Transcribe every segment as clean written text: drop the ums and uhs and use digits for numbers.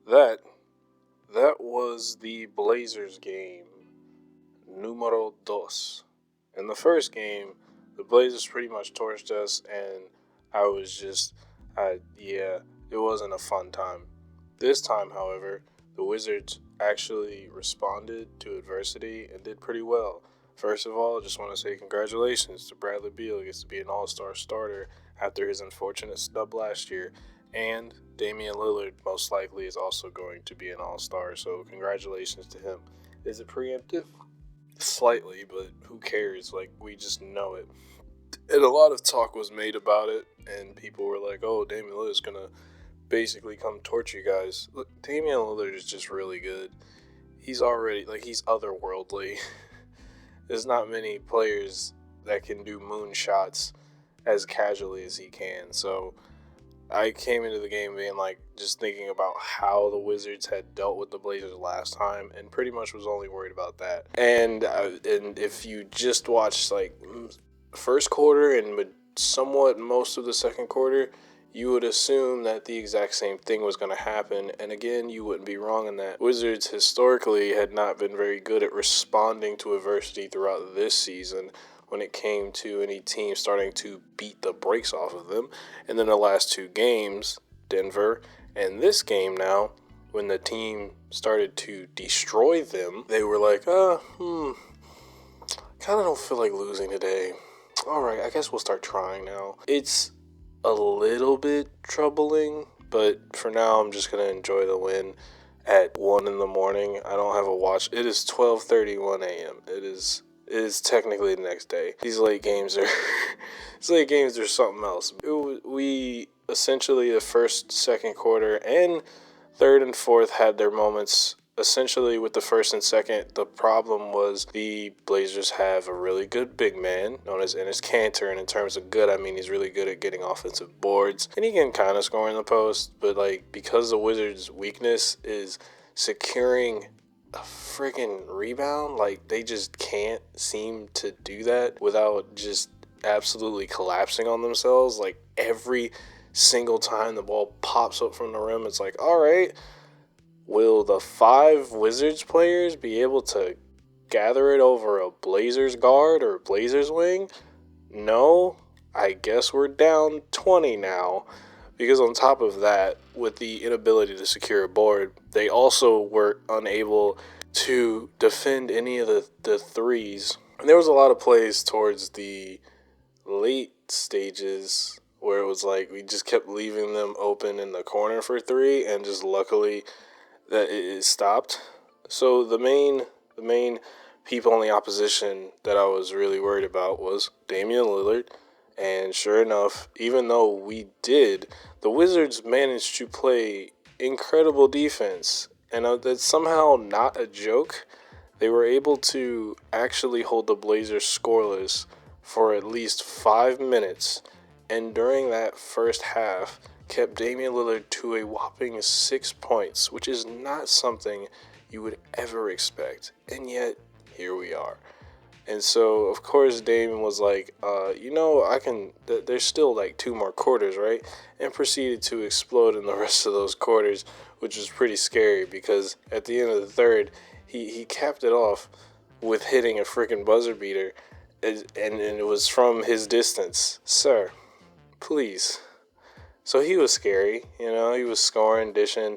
That that was the Blazers game, numero dos. In the first game, the Blazers pretty much torched us, and yeah, it wasn't a fun time. This time, however, the Wizards actually responded to adversity and did pretty well. First of all, I just want to say congratulations to Bradley Beal. He gets to be an all-star starter after his unfortunate snub last year. And Damian Lillard most likely is also going to be an all-star, so congratulations to him. Is it preemptive? Slightly, but who cares? Like, we just know it. And a lot of talk was made about it, and people were like, oh, Damian Lillard's going to basically come torch you guys. Look, Damian Lillard is just really good. He's otherworldly. There's not many players that can do moonshots as casually as he can. So I came into the game being just thinking about how the Wizards had dealt with the Blazers last time, and pretty much was only worried about that. And if you just watch first quarter and somewhat most of the second quarter, you would assume that the exact same thing was going to happen. And again, you wouldn't be wrong in that. Wizards historically had not been very good at responding to adversity throughout this season when it came to any team starting to beat the brakes off of them. And then the last two games, Denver, and this game now, when the team started to destroy them, they were like, kind of don't feel like losing today. All right, I guess we'll start trying now. It's a little bit troubling, but for now, I'm just going to enjoy the win at 1 in the morning. I don't have a watch. It is 12:31 a.m. It is technically the next day. These late games are something else. We essentially, the first, second quarter, and third and fourth had their moments. Essentially, with the first and second, the problem was the Blazers have a really good big man known as Enes Kanter, and in terms of good, I mean he's really good at getting offensive boards, and he can kind of score in the post, but because the Wizards' weakness is securing a friggin' rebound, they just can't seem to do that without just absolutely collapsing on themselves. Every single time the ball pops up from the rim, it's like, all right, will the 5 Wizards players be able to gather it over a Blazers guard or a Blazers wing? No, I guess we're down 20 now. Because on top of that, with the inability to secure a board, they also were unable to defend any of the threes. And there was a lot of plays towards the late stages where it was we just kept leaving them open in the corner for 3, and just luckily that it stopped. So the main people on the opposition that I was really worried about was Damian Lillard. And sure enough, even though we did, the Wizards managed to play incredible defense. And that's somehow not a joke. They were able to actually hold the Blazers scoreless for at least 5 minutes. And during that first half, kept Damian Lillard to a whopping 6 points, which is not something you would ever expect. And yet, here we are. And so, of course, Damian was like, there's still 2 more quarters, right? And proceeded to explode in the rest of those quarters, which was pretty scary because at the end of the third, he capped it off with hitting a freaking buzzer beater, and it was from his distance. Sir, please. So he was scary, he was scoring, dishing.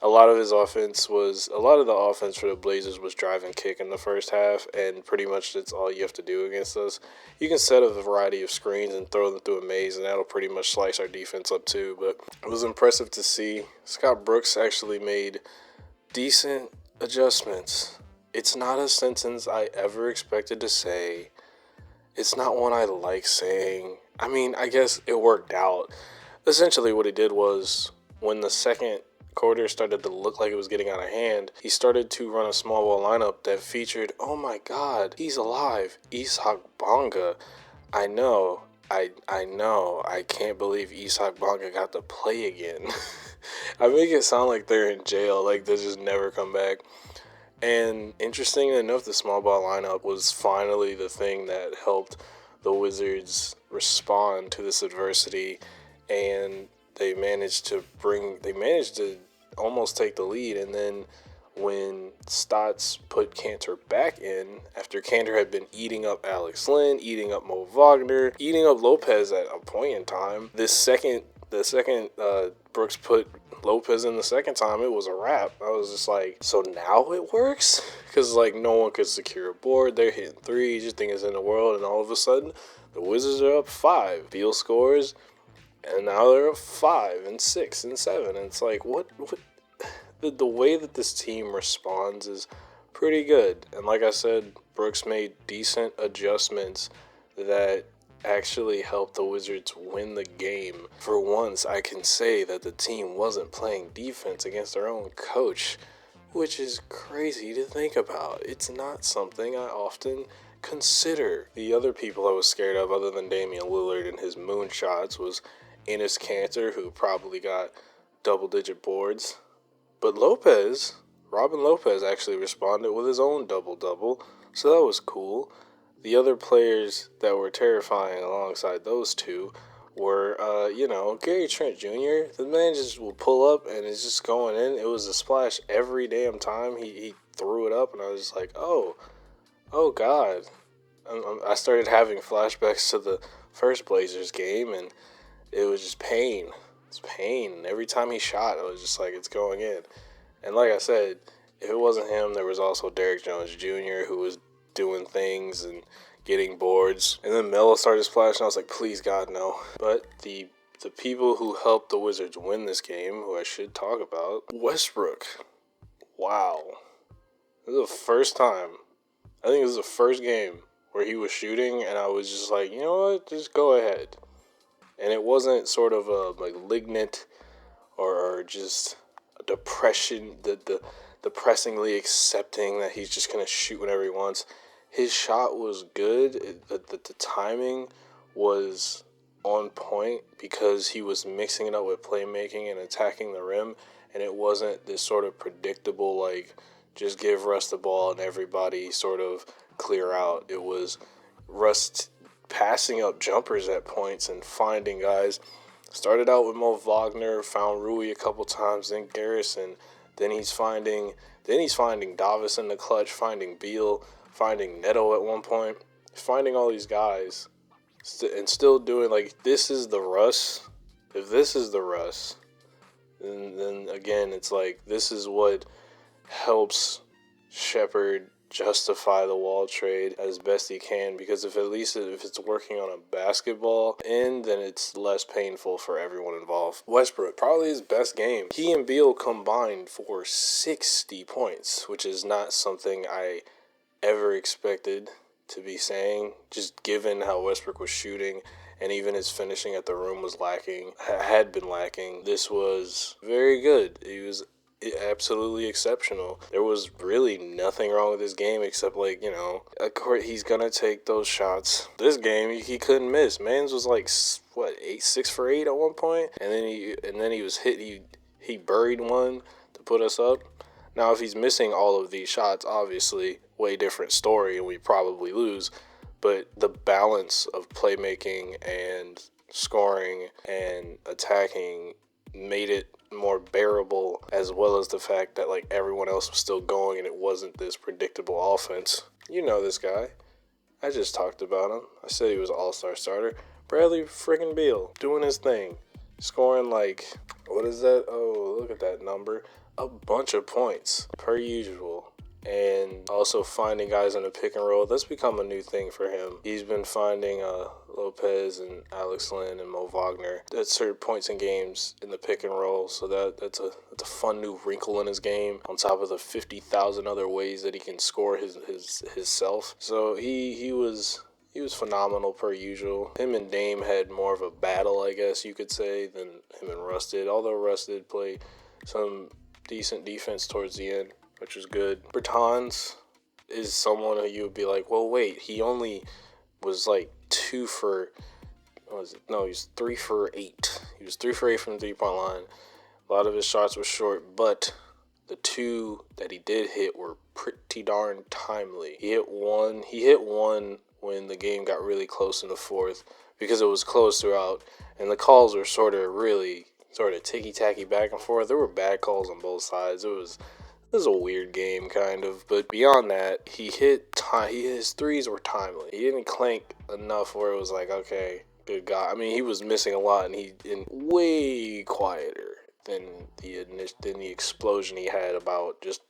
A lot of the offense for the Blazers was drive and kick in the first half, and pretty much that's all you have to do against us. You can set a variety of screens and throw them through a maze, and that'll pretty much slice our defense up too. But it was impressive to see. Scott Brooks actually made decent adjustments. It's not a sentence I ever expected to say. It's not one I like saying. I mean, I guess it worked out. Essentially what he did was, when the second quarter started to look like it was getting out of hand, he started to run a small ball lineup that featured, oh my god, he's alive, Ishak Bonga. I know, I can't believe Ishak Bonga got to play again. I make it sound like they're in jail, they just never come back. And interestingly enough, the small ball lineup was finally the thing that helped the Wizards respond to this adversity, and they managed to almost take the lead. And then when Stotts put Cantor back in, after Cantor had been eating up Alex Lynn, eating up Mo Wagner, eating up Lopez at a point in time, the second Brooks put Lopez in the second time, it was a wrap. I was just like, so now it works? Because, like, no one could secure a board. They're hitting threes. You think it's in the world. And all of a sudden, the Wizards are up 5. Beal scores. And now they're up 5 and 6 and 7. And it's like, what? The way that this team responds is pretty good. And like I said, Brooks made decent adjustments that actually helped the Wizards win the game. For once, I can say that the team wasn't playing defense against their own coach, which is crazy to think about. It's not something I often consider. The other people I was scared of, other than Damian Lillard and his moonshots, was Enes Kanter, who probably got double-digit boards. But Robin Lopez actually responded with his own double-double, so that was cool. The other players that were terrifying alongside those two were, Gary Trent Jr. The man just will pull up and it's just going in. It was a splash every damn time he threw it up, and I was just like, oh God. I started having flashbacks to the first Blazers game, and it was just pain. It's pain. And every time he shot, I was just like, it's going in. And like I said, if it wasn't him, there was also Derrick Jones Jr., who was doing things and getting boards. And then Melo started splashing. I was like, please, God, no. But the people who helped the Wizards win this game, who I should talk about, Westbrook. Wow. This is the first time. I think this is the first game where he was shooting, and I was just like, you know what? Just go ahead. And it wasn't sort of a malignant or just a depression, the depressingly accepting that he's just going to shoot whenever he wants. His shot was good. The timing was on point because he was mixing it up with playmaking and attacking the rim, and it wasn't this sort of predictable, like, just give Russ the ball and everybody sort of clear out. It was Russ passing up jumpers at points and finding guys. Started out with Mo Wagner, found Rui a couple times, then Garrison. Then he's finding Davis in the clutch, finding Beal, finding Neto at one point, finding all these guys, and still doing, like, this is the Russ. If this is the Russ, then again, it's like, this is what helps Shepherd justify the Wall trade as best he can, because if it's working on a basketball end, then it's less painful for everyone involved. Westbrook, probably his best game. He and Beal combined for 60 points, which is not something I ever expected to be saying, just given how Westbrook was shooting, and even his finishing at the rim was had been lacking. This was very good. He was absolutely exceptional. There was really nothing wrong with his game except, like, of course he's gonna take those shots. This game he couldn't miss. Mans was like 6 for 8 at one point, and then he was hit. He buried one to put us up. Now if he's missing all of these shots, obviously way different story, and we probably lose. But the balance of playmaking and scoring and attacking made it more bearable, as well as the fact that, like, everyone else was still going and it wasn't this predictable offense. You know this guy. I just talked about him. I said he was an all-star starter. Bradley freaking Beal doing his thing. Scoring, like, what is that? Oh, look at that number. A bunch of points per usual. And also finding guys in the pick and roll. That's become a new thing for him. He's been finding Lopez and Alex Lynn and Mo Wagner at certain points in games in the pick and roll. So that's a fun new wrinkle in his game, on top of the 50,000 other ways that he can score his self. So he was phenomenal per usual. Him and Dame had more of a battle, I guess you could say, than him and Russ did. Although Russ did play some decent defense towards the end, which was good. Bertans is someone who you would be like, well, wait, he only was like 3 for 8. He was 3 for 8 from the 3-point line. A lot of his shots were short, but the 2 that he did hit were pretty darn timely. He hit one when the game got really close in the fourth, because it was close throughout, and the calls were sort of really sort of ticky-tacky back and forth. There were bad calls on both sides. It was a weird game, kind of. But beyond that, his threes were timely. He didn't clank enough where it was like, okay, good God. I mean, he was missing a lot, and way quieter than the explosion he had about just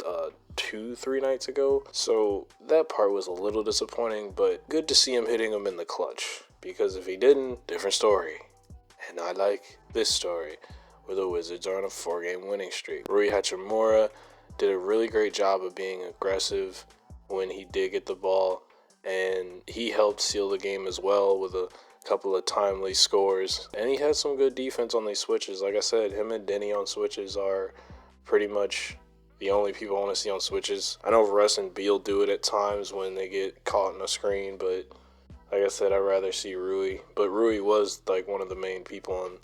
2-3 nights ago. So that part was a little disappointing, but good to see him hitting them in the clutch. Because if he didn't, different story. And I like this story, where the Wizards are on a 4-game winning streak. Rui Hachimura did a really great job of being aggressive when he did get the ball, and he helped seal the game as well with a couple of timely scores. And he had some good defense on these switches. Like I said, him and Denny on switches are pretty much the only people I want to see on switches. I know Russ and Beal do it at times when they get caught in a screen, but like I said, I'd rather see Rui. But Rui was like one of the main people on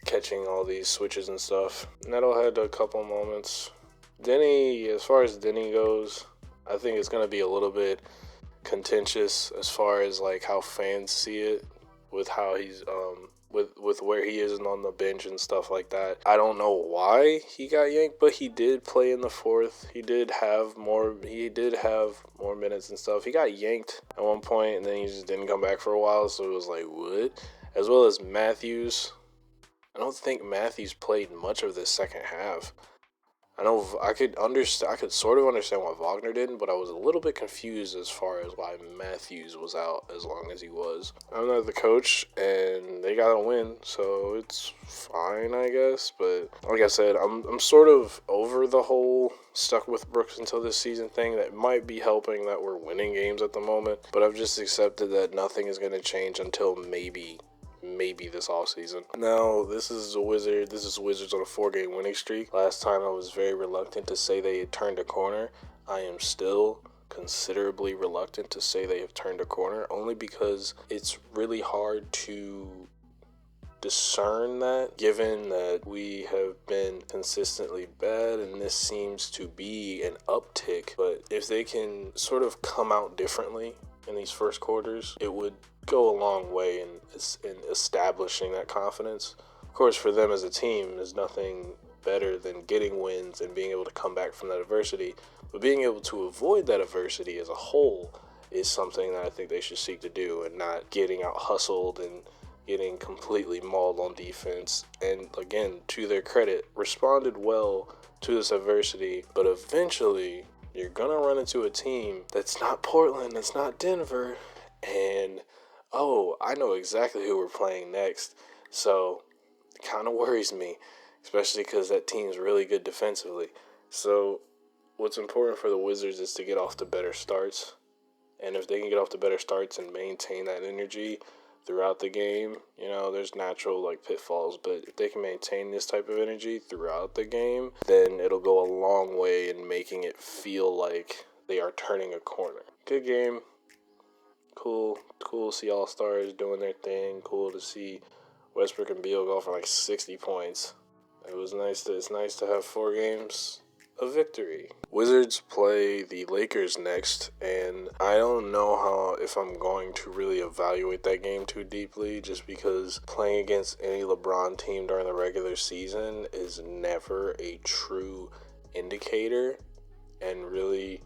catching all these switches and stuff. Neto had a couple moments. Denny, as far as Denny goes, I think it's going to be a little bit contentious as far as like how fans see it with how he's with where he is and on the bench and stuff like that. I don't know why he got yanked, but he did play in the fourth. He did have more minutes and stuff. He got yanked at one point and then he just didn't come back for a while, so it was like, what? As well as Matthews. I don't think Matthews played much of this second half. I know I could sort of understand why Wagner didn't, but I was a little bit confused as far as why Matthews was out as long as he was. I'm not the coach, and they got a win, so it's fine, I guess. But like I said, I'm sort of over the whole stuck with Brooks until this season thing. That might be helping that we're winning games at the moment, but I've just accepted that nothing is going to change until maybe this offseason. Now, this is Wizards on a 4-game winning streak. Last time I was very reluctant to say they had turned a corner. I am still considerably reluctant to say they have turned a corner, only because it's really hard to discern that, given that we have been consistently bad and this seems to be an uptick. But if they can sort of come out differently in these first quarters, it would go a long way in establishing that confidence. Of course, for them as a team, there's nothing better than getting wins and being able to come back from that adversity. But being able to avoid that adversity as a whole is something that I think they should seek to do, and not getting out hustled and getting completely mauled on defense. And again, to their credit, responded well to this adversity, but eventually you're gonna run into a team that's not Portland, that's not Denver, and I know exactly who we're playing next. So it kind of worries me, especially because that team's really good defensively. So what's important for the Wizards is to get off to better starts. And if they can get off to better starts and maintain that energy throughout the game, there's natural pitfalls, but if they can maintain this type of energy throughout the game, then it'll go a long way in making it feel like they are turning a corner. Good game. Cool to see All-Stars doing their thing. Cool to see Westbrook and Beal go for 60 points. It's nice to have 4 games of victory. Wizards play the Lakers next, and I don't know if I'm going to really evaluate that game too deeply, just because playing against any LeBron team during the regular season is never a true indicator, and really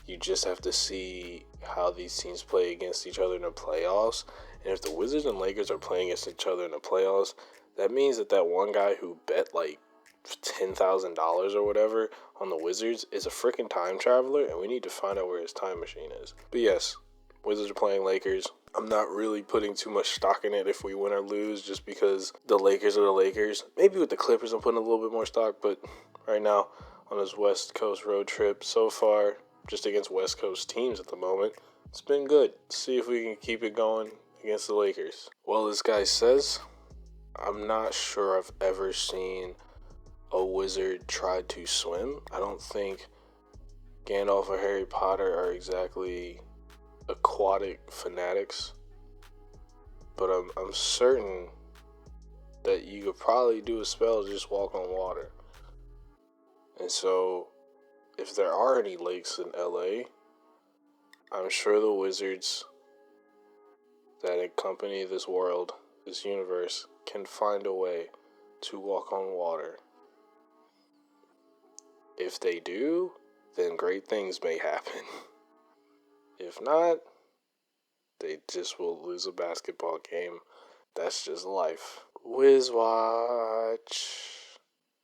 you just have to see how these teams play against each other in the playoffs. And if the Wizards and Lakers are playing against each other in the playoffs, that means that one guy who bet $10,000 or whatever on the Wizards is a freaking time traveler, and we need to find out where his time machine is. But yes, Wizards are playing Lakers. I'm not really putting too much stock in it if we win or lose, just because the Lakers are the Lakers. Maybe with the Clippers I'm putting a little bit more stock, but right now on this West Coast road trip, so far just against West Coast teams at the moment, it's been good. Let's see if we can keep it going against the Lakers. Well, this guy says, I'm not sure I've ever seen a wizard try to swim. I don't think Gandalf or Harry Potter are exactly aquatic fanatics, but I'm certain that you could probably do a spell to just walk on water. And so if there are any lakes in LA, I'm sure the wizards that accompany this world, this universe, can find a way to walk on water. If they do, then great things may happen. If not, they just will lose a basketball game. That's just life. WizWatch.